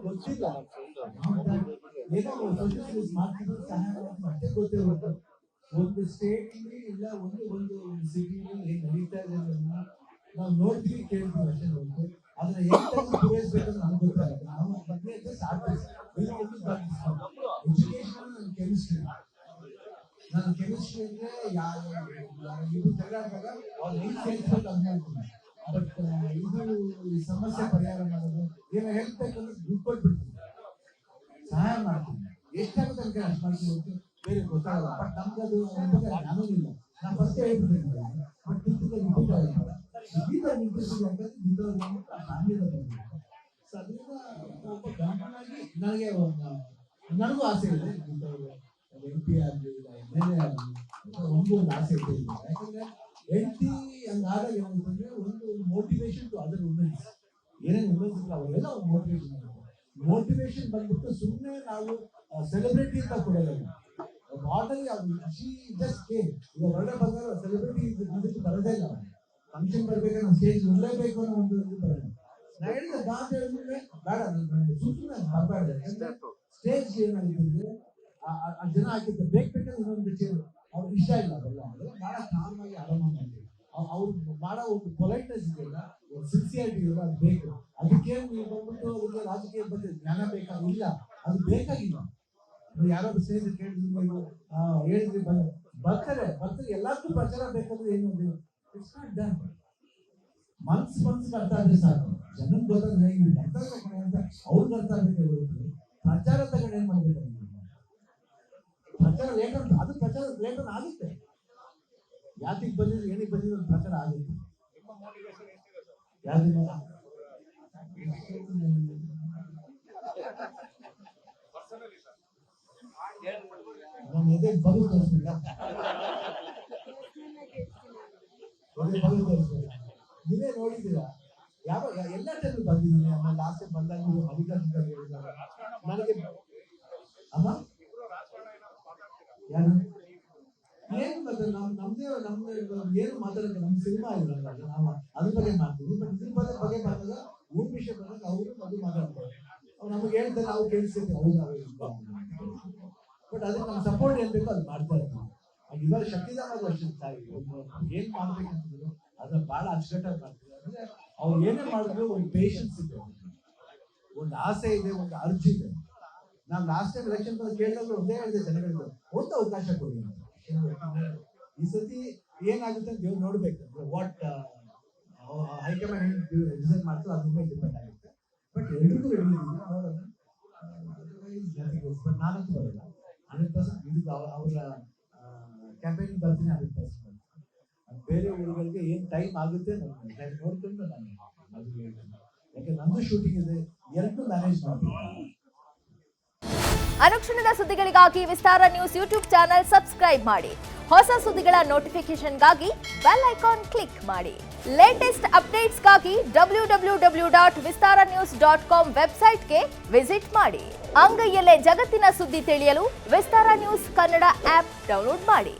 ಗೊತ್ತಿಲ್ಲ ಏನೋ ಸೋಷಿಯಲ್ ಮಾಡ್ತಿದ್ರು ಸಹಾಯ ಮತ್ತೆ ಗೊತ್ತಿರಬೇಕು. ಒಂದು ಸ್ಟೇಟ್ ಇಲ್ಲ ಒಂದು ಸಿಟಿಲಿ ಏನ್ ನಡೀತಾ ಇದೆ ನಾವು ನೋಡ್ತೀವಿ ಕೇಳ್ತೀವಿ ಅಷ್ಟೇ ಹೊರತು ಅದನ್ನ ಹೆಂಗ್ ಪೂರೈಸ್ಬೇಕಂತ ನಮ್ಗೆ ಗೊತ್ತಾಗುತ್ತೆ. ನಾವು ಬಗ್ಗೆ ಎಜುಕೇಶನ್ ಕೆಮಿಸ್ಟ್ರಿ ನಾನು ಕೆಮಿಸ್ಟ್ರಿ ಅಂದ್ರೆ ಇದು ತೆಗೆದಾಗ ಅವ್ರು ಹೆಂಗ್ ಸೇರಿಸ್ಬೇಕು ಅಂತ ಹೇಳ್ತೀನಿ. ಬಟ್ ಇದು ಈ ಸಮಸ್ಯೆ ಪರಿಹಾರ ಮಾಡೋದು ಏನೋ ಹೇಳ್ಬೇಕಂದ್ರೆ ದುಡ್ಡು ಕೊಟ್ಬಿಡ್ತೀನಿ, ಸಹಾಯ ಮಾಡ್ತೀನಿ, ಎಷ್ಟಾಗುತ್ತೆ ಅಂತ ಅಷ್ಟು ಮಾಡ್ತೀನಿ, ಬೇರೆ ಗೊತ್ತಾಗಲ್ಲ. ಬಟ್ ನಮ್ಗೆ ಅದು ಜ್ಞಾನವೂ ಇಲ್ಲ. ನಾನು ಫಸ್ಟ್ ಹೇಳ್ಬಿಡ್ತೀನಿ ಬಟ್ ರಿಪೀಟ್ ಆಗಿಲ್ಲ ಇಂಟ್ರೆಸ್ಟ್ ಯಾಕಂದ್ರೆ ಫ್ಯಾಮಿಲಿ ಬಂದಿದೆ. ಸೊ ಅದರಿಂದ ಒಬ್ಬ ಗಂಡನಾಗಿ ನನಗೂ ಆಸೆ ಇದೆ MP ಆಗಲಿ MLA ಆಗಲಿ ಒಂದು ಆಸೆ ಇದೆ. ಯಾಕಂದ್ರೆ ಹೆಂಡತಿ ಹಂಗಾದಾಗ ಏನಂತಂದ್ರೆ ಒಂದು ಮೋಟಿವೇಶನ್ ಟು ಅದರ್ ವುಮೆನ್ಸ್, ಏನೇನು ವುಮೆನ್ಸ್ ಇಲ್ಲ ಅವರೆಲ್ಲ ಒಂದು ಮೋಟಿವೇಶನ್ ಬಂದ್ಬಿಟ್ಟು ಸುಮ್ಮನೆ ನಾವು ಸೆಲೆಬ್ರಿಟಿ ಅಂತ ಕೊಡೋಲ್ಲ. ಮಾಡಲಿ ಜಸ್ಟ್ ಕೇಮ್ ಈಗ ಹೊರಗಡೆ ಬಂದಾಗ ಸೆಲೆಬ್ರಿಟಿ ಇದಕ್ಕೆ ಬರೋದೇ ಇಲ್ಲ. ಫಂಕ್ಷನ್ ಬರ್ಬೇಕಾದ್ರೆ ಸ್ಟೇಜ್ ಇರಲೇಬೇಕು ಅನ್ನೋ ಒಂದು ಇದು ಬರೋದು. ನಾ ಹೇಳಿದ ಗಾಂಧ ಹೇಳಿದ್ರೆ ಬೇಡ ಸುಮ್ಮನೆ ಬರಬಾರ್ದು. ಸ್ಟೇಜ್ ಏನಾಗಿರ್ತದೆ ಆ ಜನ ಹಾಕಿರ್ತಾರೆ ಬೇಕಂದ್ರೆ ಇನ್ನೊಂದು ಚೇರು ಅವ್ರಿಗೆ ಇಷ್ಟ ಇಲ್ಲ. ಅವೆಲ್ಲ ಬಹಳ ಕಾಮಾಗಿ ಆರಾಮ ಮಾಡಿ ಅವ್ರು ಮಾಡೋ ಒಂದು ಪೊಲೈಟ್ನೆಸ್ ಇದೆಯಲ್ಲ, ಒಂದು ಸಿನ್ಸಿಯಾರಿಟಿ ಇದೆಯಲ್ಲ, ಅದು ಬೇಕು. ಅದಕ್ಕೆ ನೀವು ಬಂದ್ಬಿಟ್ಟು ಅವ್ರಿಗೆ ರಾಜಕೀಯ ಬಗ್ಗೆ ಜ್ಞಾನ ಬೇಕಾಗಿಲ್ಲ, ಅದು ಬೇಕಾಗಿಲ್ಲ. ಯಾರಾದ್ರೂ ಸ್ನೇಹಿತರು ಕೇಳಿದ್ರು ಹೇಳಿದ್ರಿ ಬರ್ತಾರೆ ಎಲ್ಲಕ್ಕೂ ಪ್ರಚಾರ ಬೇಕಾದ್ರೆ ಏನು ಇಟ್ಸ್ ನಾಟ್ ಡನ್. ಮನ್ಸು ಅರ್ಥ ಆದ್ರೆ ಸಾಕು, ಜನಕ್ಕೆ ಗೊತ್ತಾದ್ರೆ ಹೇಗೆ ಅರ್ಥ ತಗೊಂಡೆ ಅಂತ ಅವ್ರಿಗೆ ಅರ್ಥ ಆಗಬೇಕು ಹೊರತು ಪ್ರಚಾರ ತಗೊಂಡು ಏನ್ ಮಾಡ್ಬೇಕು. ಪ್ರಚಾರ ಲೇಟ್ ಅಂತ ಅದು ಪ್ರಚಾರ ಲೇಟ್ ಆಗುತ್ತೆ. ಯಾತಿಗೆ ಬಂದಿದ್ರು ಏನಿಗೆ ಬಂದಿದ್ರು ಒಂದು ಪ್ರಚಾರ ಆಗುತ್ತೆ. ಯಾವ್ದು ನಾನು ಎದೆ ಬದು ತೋರಿಸ್ಬಿಡ ನೀವೇ ನೋಡಿದ್ದೀರಾ ಯಾವ ಎಲ್ಲ ಟೈಮ್ ಬಂದಿದ್ದೀನಿ. ಆಮೇಲೆ ಲಾಸ್ಟ್ ಟೈಮ್ ಬಂದಾಗ ಅಧಿಕಾರಿಗಳು ಹೇಳಿದ್ದಾರೆ ನನಗೆ ಅಮ್ಮ ಯಾರು ಏನು ಮತ್ತೆ ನಮ್ದೇ ಏನು ಮಾತಾಡೋದು ನಮ್ಮ ಸಿನಿಮಾ ಇರಲ್ಲ, ನಾವು ಅದ್ರ ಬಗ್ಗೆ ಮಾಡ್ತೀವಿ. ಬಟ್ ಇದ್ರ ಬಗ್ಗೆ ಬಂದಾಗ ಊರ್ ವಿಷಯ ಬಂದಾಗ ಅವರು ಅದು ಮಾತಾಡ್ತಾರೆ. ಅವ್ರು ನಮಗೆ ಹೇಳ್ತಾರೆ, ನಾವು ಕೇಳಿಸ್ತೀವಿ, ಅವ್ರು ಬಟ್ ಅದಕ್ಕೆ ನಮ್ಮ ಸಪೋರ್ಟ್ ಏನ್ ಬೇಕೋ ಅದು ಮಾಡ್ತಾ ಇರ್ತೀವಿ. ಇವಾಗ ಶಕ್ತಿದಾನ ಅಷ್ಟೇ ಏನ್ ಮಾಡ್ಬೇಕಂತಿದ್ರು ಅದನ್ನ ಬಹಳ ಅಚ್ಚುಕಟ್ಟಾಗಿ ಮಾಡ್ತೀವಿ. ಅಂದ್ರೆ ಅವ್ರು ಏನೇ ಮಾಡಿದ್ರು ಒಂದು ಪೇಷನ್ಸ್ ಇದೆ, ಒಂದು ಆಸೆ ಇದೆ, ಒಂದು ಅರ್ಜಿ ಇದೆ. ನಾನು ಲಾಸ್ಟ್ ಟೈಮ್ ಎಲೆಕ್ಷನ್ ಕೇಳಿದಾಗ ಒಂದೇ ಹೇಳಿದೆ ಜನಗಳಿಗೆ ಒಂದು ಅವಕಾಶ ಕೊಡಿ. ಈ ಸತಿ ಏನಾಗುತ್ತೆ ಅಂತ ದೇವ್ರು ನೋಡ್ಬೇಕು. ವಾಟ್ ಹೈಕಮಾಂಡ್ ಡಿಸೈಡ್ ಮಾಡ್ತಾರೆ ಅದ್ರ ಮೇಲೆ ಡಿಪೆಂಡ್ ಆಗುತ್ತೆ. ಬಟ್ ಎಲ್ರಿಗೂ ನೋಡೋಣ. ಬಟ್ ನಾನಂತೂ ಬರಲ್ಲ 100%. ಇದಕ್ಕೆ ಅವರ ಕ್ಯಾಂಪೇನಿಂಗ್ ಬರ್ತೀನಿ 100%. ಬೇರೆ ಊರುಗಳಿಗೆ ಏನ್ ಟೈಮ್ ಆಗುತ್ತೆ ಟೈಮ್ ನೋಡ್ಕೊಂಡು ನಾನು ಅದು ಹೇಳ್ತೀನಿ. ಯಾಕೆ ನಮ್ದು ಶೂಟಿಂಗ್ ಇದೆ, ಎರಡು ಮ್ಯಾನೇಜ್ ಮಾಡ್ತೀನಿ. ಅನುಕ್ಷಣದ ಸುದ್ದಿಗಳಿಗಾಗಿ ವಿಸ್ತಾರ ನ್ಯೂಸ್ ಯೂಟ್ಯೂಬ್ ಚಾನೆಲ್ ಸಬ್ಸ್ಕ್ರೈಬ್ ಮಾಡಿ. ಹೊಸ ಸುದ್ದಿಗಳ ನೋಟಿಫಿಕೇಶನ್ಗಾಗಿ ಬೆಲ್ ಐಕಾನ್ ಕ್ಲಿಕ್ ಮಾಡಿ. ಲೇಟೆಸ್ಟ್ ಅಪ್ಡೇಟ್ಸ್ಗಾಗಿ www.vistaranews.com ವೆಬ್ಸೈಟ್ಗೆ ವಿಸಿಟ್ ಮಾಡಿ. ಅಂಗೈಯಲ್ಲೇ ಜಗತ್ತಿನ ಸುದ್ದಿ ತಿಳಿಯಲು ವಿಸ್ತಾರ ನ್ಯೂಸ್ ಕನ್ನಡ ಆಪ್ ಡೌನ್ಲೋಡ್ ಮಾಡಿ.